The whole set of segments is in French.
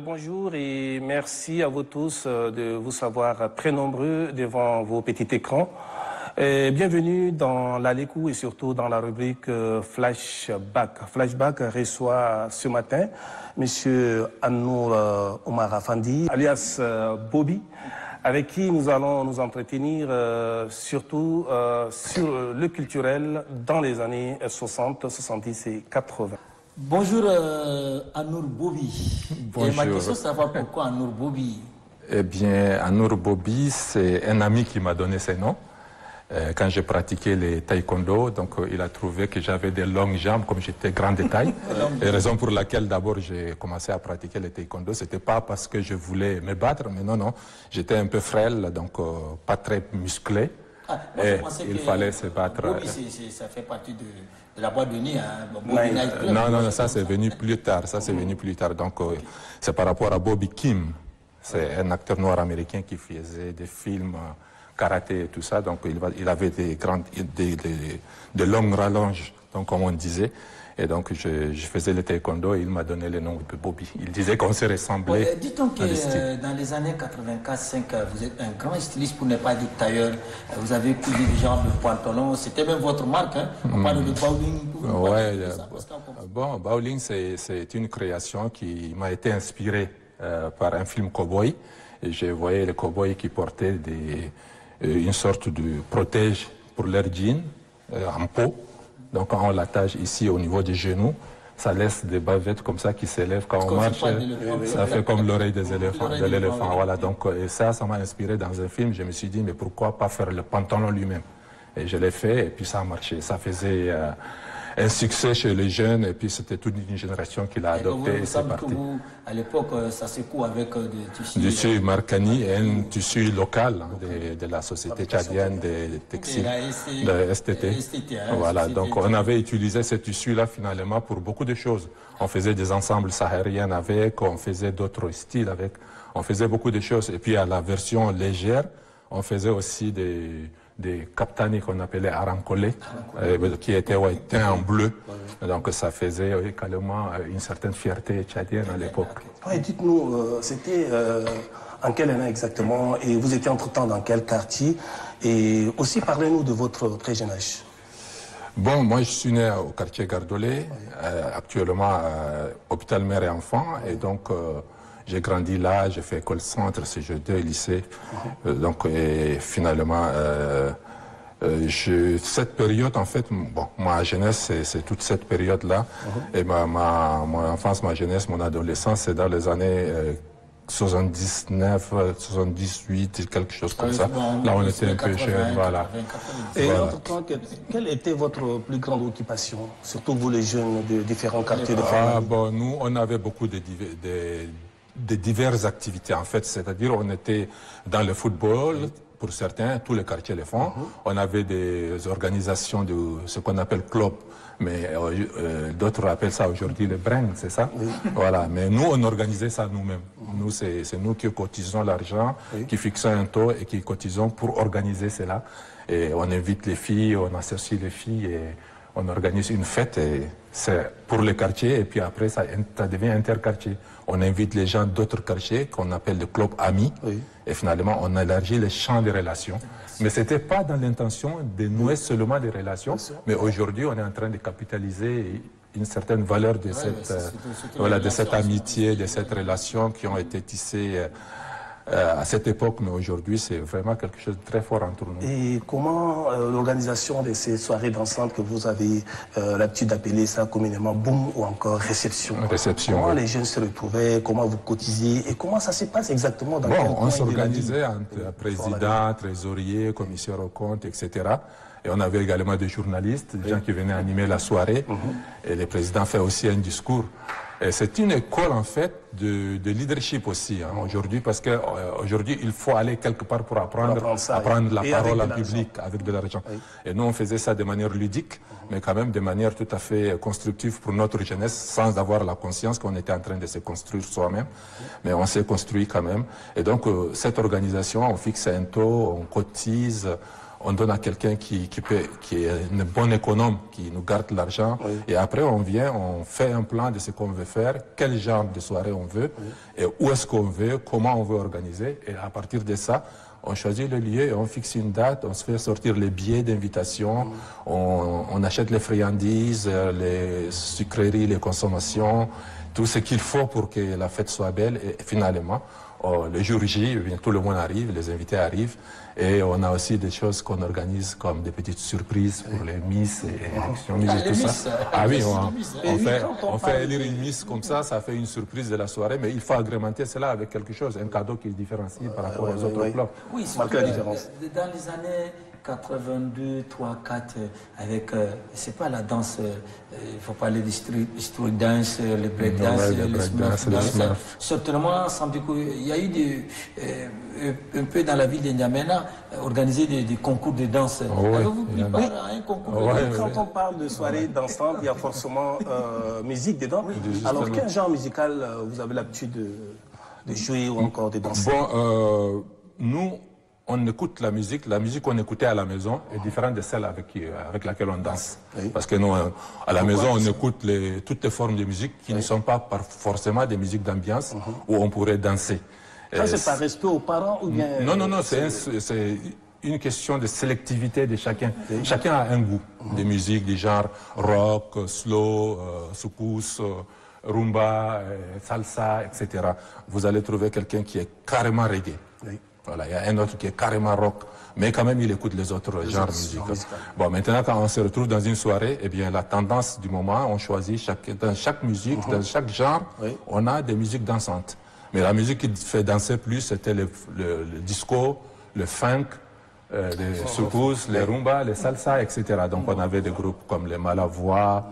Bonjour et merci à vous tous de vous savoir très nombreux devant vos petits écrans. Bienvenue dans l'Alécou et surtout dans la rubrique Flashback. Flashback reçoit ce matin Monsieur Annour Omar Afandi, alias Bobby, avec qui nous allons nous entretenir surtout sur le culturel dans les années 60, 70 et 80. Bonjour Annour Bobby. Bonjour. Et ma question, c'est savoir pourquoi Annour Bobby. Eh bien, Annour Bobby, c'est un ami qui m'a donné ses noms. Quand j'ai pratiqué les taekwondo, donc il a trouvé que j'avais des longues jambes, comme j'étais grande de taille. Et raison pour laquelle d'abord j'ai commencé à pratiquer le taekwondo, c'était pas parce que je voulais me battre, mais non, j'étais un peu frêle, donc pas très musclé. Et il fallait se battre. Bobby, ça fait partie de la boîte de nuit. Non, ça c'est venu plus tard. Donc c'est par rapport à Bobby Kim. C'est un acteur noir américain qui faisait des films karaté et tout ça. Donc il avait de longues rallonges, donc comme on disait. Et donc je faisais le taekwondo et il m'a donné le nom de Bobby. Il disait qu'on se ressemblait. Dit-on que dans les années 84-5, vous êtes un grand styliste, pour ne pas dire tailleur. Vous avez cousu du genre de pantalon. C'était même votre marque. Hein? On parle de Bowling. Bon, Bowling, c'est une création qui m'a été inspirée par un film cow-boy. Et je voyais les cow-boys qui portaient une sorte de protège pour leurs jeans en peau. Donc quand on l'attache ici au niveau des genoux, ça laisse des bavettes comme ça qui s'élèvent quand on marche. Ça fait comme l'oreille de l'éléphant. Voilà. Donc et ça m'a inspiré dans un film. Je me suis dit mais pourquoi pas faire le pantalon lui-même. Et je l'ai fait et puis ça a marché. Ça faisait un succès chez les jeunes et puis c'était toute une génération qui l'a adopté et c'est parti. À l'époque, ça se coud avec des tissus. Du tissu Marcani et un tissu local de la société tchadienne des textiles, de STT. Voilà, donc on avait utilisé ce tissu-là finalement pour beaucoup de choses. On faisait des ensembles sahariens avec, on faisait d'autres styles avec, on faisait beaucoup de choses. Et puis à la version légère, on faisait aussi des kaptani qu'on appelait arankolé, qui étaient teints en bleu. Donc ça faisait également une certaine fierté tchadienne à l'époque. Dites-nous, c'était en quelle année exactement et vous étiez entre-temps dans quel quartier? Et aussi parlez-nous de votre très jeune âge. Bon, moi je suis né au quartier Gardolet, actuellement hôpital mère et enfant, et donc j'ai grandi là, j'ai fait école centre, CG2, lycée. Donc, et finalement, cette période, en fait, bon, ma jeunesse, c'est toute cette période-là. Et mon enfance, ma jeunesse, mon adolescence, c'est dans les années 79, 78, quelque chose comme ça. Là, on était un peu jeunes, voilà. Et entre-temps, quelle était votre plus grande occupation, surtout vous les jeunes de différents quartiers de France? Bon, nous, on avait beaucoup de diverses activités en fait, c'est-à-dire on était dans le football, pour certains, tous les quartiers le font. On avait des organisations de ce qu'on appelle club, mais d'autres appellent ça aujourd'hui le brain, c'est ça? Voilà, mais nous on organisait ça nous-mêmes. Nous, c'est nous qui cotisons l'argent, qui fixons un taux et qui cotisons pour organiser cela. Et on invite les filles, on associe les filles et on organise une fête et c'est pour le quartier et puis après ça devient interquartier. On invite les gens d'autres quartiers qu'on appelle le club amis et finalement on élargit les champs de relations. Mais ce n'était pas dans l'intention de nouer seulement des relations, mais aujourd'hui on est en train de capitaliser une certaine valeur de cette amitié, de cette relation qui ont été tissées à cette époque, mais aujourd'hui, c'est vraiment quelque chose de très fort entre nous. Et comment l'organisation de ces soirées dansante que vous avez l'habitude d'appeler ça communément boom ou encore réception? Comment les jeunes se retrouvaient, comment vous cotisiez et comment ça se passe exactement dans quel on s'organisait entre président, trésorier, commissaire aux comptes, etc. Et on avait également des journalistes, des gens qui venaient animer la soirée. Et le président fait aussi un discours. C'est une école en fait de leadership aussi aujourd'hui, parce qu'aujourd'hui il faut aller quelque part pour apprendre la parole en public avec de l'argent. Et nous on faisait ça de manière ludique, mais quand même de manière tout à fait constructive pour notre jeunesse, sans avoir la conscience qu'on était en train de se construire soi-même. Mais on s'est construit quand même. Et donc cette organisation, on fixe un taux, on cotise, on donne à quelqu'un qui est un bon économe, qui nous garde l'argent. Oui. Et après, on vient, on fait un plan de ce qu'on veut faire, quel genre de soirée on veut, et où est-ce qu'on veut, comment on veut organiser. Et à partir de ça, on choisit le lieu et on fixe une date, on se fait sortir les billets d'invitation, on achète les friandises, les sucreries, les consommations, tout ce qu'il faut pour que la fête soit belle. Et finalement, le jour J, tout le monde arrive, les invités arrivent. Et on a aussi des choses qu'on organise comme des petites surprises pour les Miss et élections Miss et tout ça. Ah oui, on fait élire une Miss comme ça fait une surprise de la soirée, mais il faut agrémenter cela avec quelque chose, un cadeau qui se différencie par rapport aux autres blocs. Oui, c'est la différence. Dans les années 82, 3, 4, avec, c'est pas la danse, il faut parler du street dance, le break dance, le smurf dance. Certainement, il y a eu un peu dans la ville de N'Djamena, organiser des concours de danse. Avez-vous pris part à un concours de danse? Quand on parle de soirée dansante, il y a forcément musique dedans. Alors, quel genre musical vous avez l'habitude de jouer ou encore de danser? Bon, nous, on écoute la musique qu'on écoutait à la maison est différente de celle avec laquelle on danse. Oui. Parce que nous, à la maison, on écoute toutes les formes de musique qui ne sont pas forcément des musiques d'ambiance où on pourrait danser. Ça, c'est par respect aux parents ou bien... Non, c'est une question de sélectivité de chacun. Oui. Chacun a un goût de musique du genre rock, slow, soukous, rumba, salsa, etc. Vous allez trouver quelqu'un qui est carrément reggae. Oui. Voilà, il y a un autre qui est carrément rock, mais quand même il écoute les autres genres musicaux. Bon, maintenant quand on se retrouve dans une soirée, eh bien la tendance du moment, on choisit dans chaque musique, dans chaque genre, on a des musiques dansantes. Mais la musique qui fait danser plus, c'était le disco, le funk, les soukous, les rumba, les salsa, etc. Donc on avait des groupes comme les Malavoie,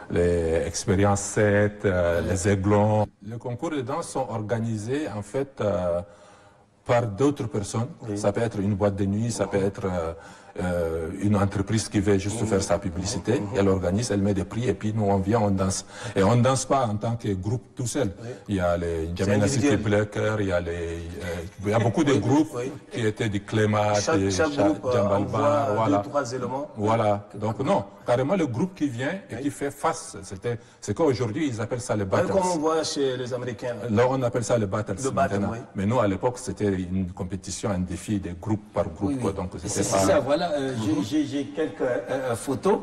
les Expérience 7, les Aiglons. Les concours de danse sont organisés en fait par d'autres personnes. Oui. Ça peut être une boîte de nuit, ça peut être une entreprise qui veut juste faire sa publicité. Elle organise, elle met des prix et puis nous on vient, on danse. Et on ne danse pas en tant que groupe tout seul. Oui. Il y a les N'Djamena City Blacker, il y a beaucoup de groupes qui étaient du Clémat, des Djambalba, voilà. 2-3 éléments. Voilà. Donc non, carrément le groupe qui vient et qui fait face. C'est qu'aujourd'hui ils appellent ça les battles. Comme on voit chez les Américains. Là on appelle ça les battles. Mais nous à l'époque c'était une compétition, un défi de groupe par groupe. Oui. Donc c'est ça, voilà. J'ai quelques photos.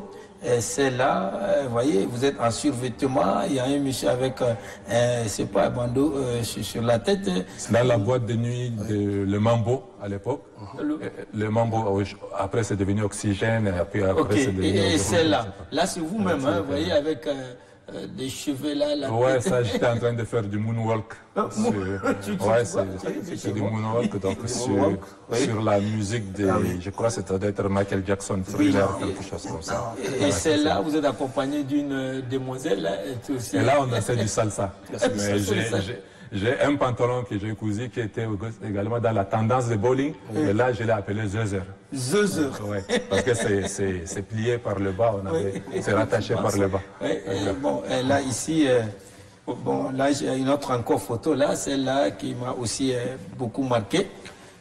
Celle-là, vous voyez, vous êtes en survêtement. Il y a un monsieur avec, c'est pas un bandeau sur la tête. C'est dans la boîte de nuit de Le Mambo à l'époque. Le Mambo, après c'est devenu Oxygène. Et puis après c'est devenu. Et celle-là, là c'est vous-même, vous voyez, avec des cheveux là. Ouais, ça j'étais en train de faire du moonwalk. Ouais, c'est du moonwalk, donc sur la musique de, je crois que c'était d'être Michael Jackson, Thriller, quelque chose comme ça. Et celle-là, vous êtes accompagné d'une demoiselle là, et là on a fait du salsa. Mais j'ai un pantalon que j'ai cousu qui était également dans la tendance de bowling. Et là, je l'ai appelé Zezer. Zezer. Ouais, parce que c'est plié par le bas, c'est rattaché par le bas. Bon, là, ici, bon, là, j'ai une autre encore photo, là, celle-là qui m'a aussi beaucoup marqué.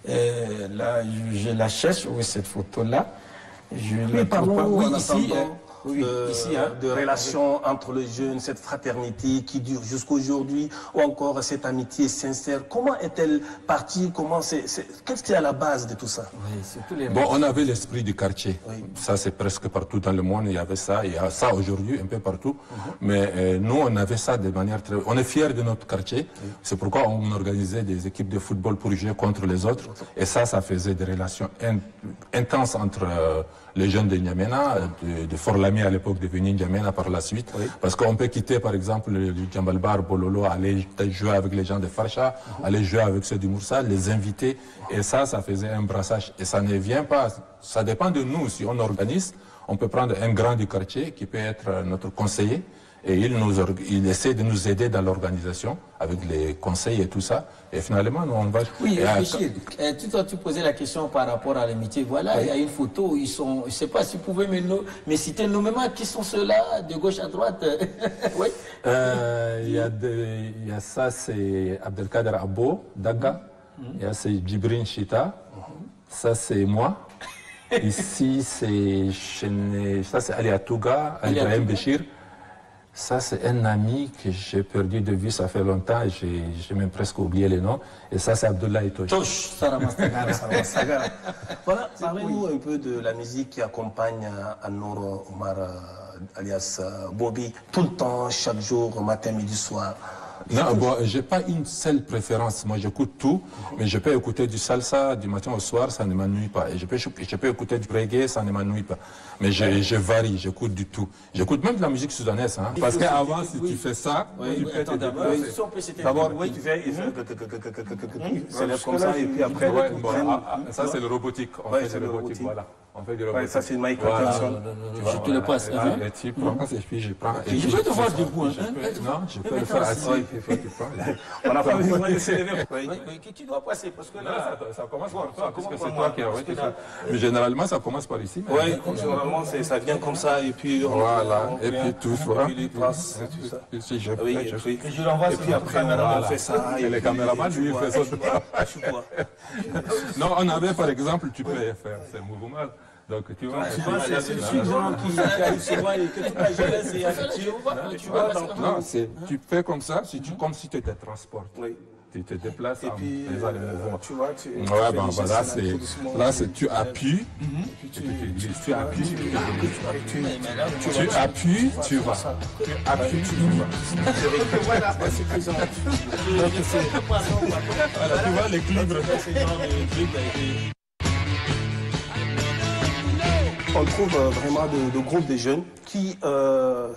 Là, je la cherche, oui, cette photo-là. Mais parlons ici. Ici, de relations entre les jeunes, cette fraternité qui dure jusqu'aujourd'hui, ou encore cette amitié sincère. Comment est-elle partie? Qu'est-ce qui est à la base de tout ça? Bon, on avait l'esprit du quartier. Ça, c'est presque partout dans le monde, il y avait ça. Il y a ça aujourd'hui, un peu partout. Mais nous, on avait ça de manière très... On est fiers de notre quartier. C'est pourquoi on organisait des équipes de football pour jouer contre les autres. Et ça faisait des relations intenses entre les jeunes de N'Djamena, de Fort-Lamy à l'époque, devenu N'Djamena par la suite. Parce qu'on peut quitter, par exemple, le Djambalbar, Bololo, aller jouer avec les gens de Farcha, aller jouer avec ceux du Moussa, les inviter. Et ça faisait un brassage. Et ça ne vient pas, ça dépend de nous. Si on organise, on peut prendre un grand du quartier qui peut être notre conseiller. Et il essaie de nous aider dans l'organisation avec les conseils et tout ça. Et finalement, nous, on va... Oui, réfléchir. Tu posais la question par rapport à l'amitié. Voilà, il y a une photo où ils sont... Je ne sais pas si vous pouvez me citer nommément qui sont ceux-là, de gauche à droite. Oui. Il y a ça, c'est Abdelkader Abo, Daga. Il y a c'est Djibrine Chita. Ça, c'est moi. Ici, ça c'est Ali Atouga, Ibrahim Béchir. Ça, c'est un ami que j'ai perdu de vue, ça fait longtemps, j'ai même presque oublié les noms. Et ça, c'est Abdoulaye Tosh. Tosh, Saramastagara. Voilà, parlez-nous un peu de la musique qui accompagne Anour Omar, alias Bobby, tout le temps, chaque jour, matin, midi, soir. Non, bon, j'ai pas une seule préférence. Moi, j'écoute tout, mais je peux écouter du salsa du matin au soir, ça ne m'ennuie pas. Et je peux écouter du reggae, ça ne m'ennuie pas. Mais je varie, j'écoute du tout. J'écoute même de la musique soudanaise, hein. Parce qu'avant, si tu fais ça, tu peux te déplacer. D'abord, oui, tu fais, c'est comme ça, et puis après, ça c'est le robotique. On fait le robotique, voilà. On fait du robotique. Ça c'est Mike Patterson. Je te le passe. Et tu prends, et puis je prends. Je peux te voir debout. Non, je peux le faire assis. On n'a pas besoin de s'élever. Tu dois passer parce que là, ça commence par toi, parce que c'est toi qui as fait. Mais généralement, ça commence par ici. Oui, généralement, ça vient comme ça, et puis voilà, et puis tout, voilà. Et puis les traces, tout ça. Si je oui, et puis après, on fait ça. Et le caméraman, lui, il fait ça. Non, on avait, par exemple, tu peux faire ces mouvements. Donc, tu vois, c'est celui qui arrive souvent et que toute la jeunesse est habituée. Non, tu fais comme ça, comme si tu étais transport. Tu te déplaces et puis, faisant les mouvements. Tu vois, ouais, ben voilà, là, tu appuies, tu appuies, tu vas. Tu appuies, tu vas. Voilà, c'est présent. Tu vois l'équilibre. On trouve vraiment de groupes de jeunes qui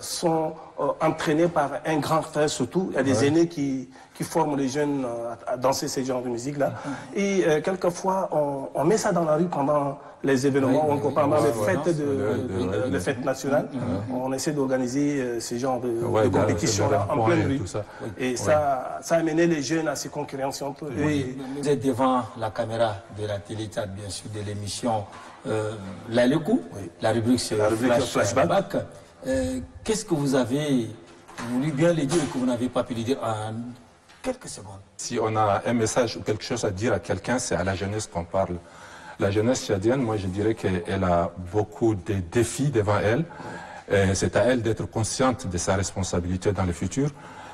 sont entraînés par un grand frère surtout. Il y a des aînés qui forment les jeunes à danser ces genres de musique-là. Et quelquefois, on met ça dans la rue pendant les événements, pendant les fêtes nationales. On essaie d'organiser ce genre de compétition-là en pleine rue. Et ça a amené les jeunes à se concurrencer entre eux. Vous êtes devant la caméra de la télé-tat, bien sûr, de l'émission Lalekou. La rubrique, c'est Flashback. Qu'est-ce que vous avez voulu bien le dire et que vous n'avez pas pu le dire en quelques secondes? Si on a un message ou quelque chose à dire à quelqu'un, c'est à la jeunesse qu'on parle. La jeunesse tchadienne, moi je dirais qu'elle a beaucoup de défis devant elle. C'est à elle d'être consciente de sa responsabilité dans le futur,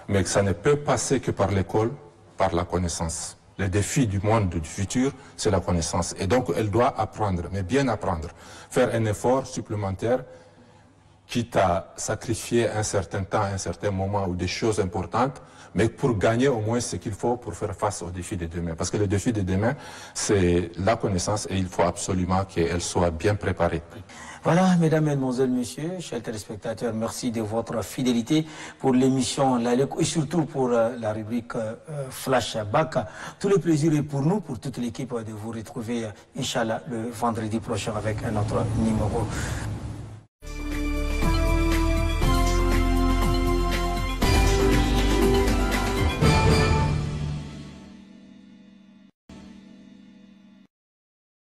mais que ça ne peut passer que par l'école, par la connaissance. Le défi du monde du futur, c'est la connaissance. Et donc, elle doit apprendre, mais bien apprendre. Faire un effort supplémentaire, quitte à sacrifier un certain temps, un certain moment ou des choses importantes, mais pour gagner au moins ce qu'il faut pour faire face aux défis de demain. Parce que le défi de demain, c'est la connaissance et il faut absolument qu'elle soit bien préparée. Voilà, mesdames, mesdemoiselles, messieurs, chers téléspectateurs, merci de votre fidélité pour l'émission Lalekou et surtout pour la rubrique Flashback. Tout le plaisir est pour nous, pour toute l'équipe, de vous retrouver, Inch'Allah, le vendredi prochain avec un autre numéro.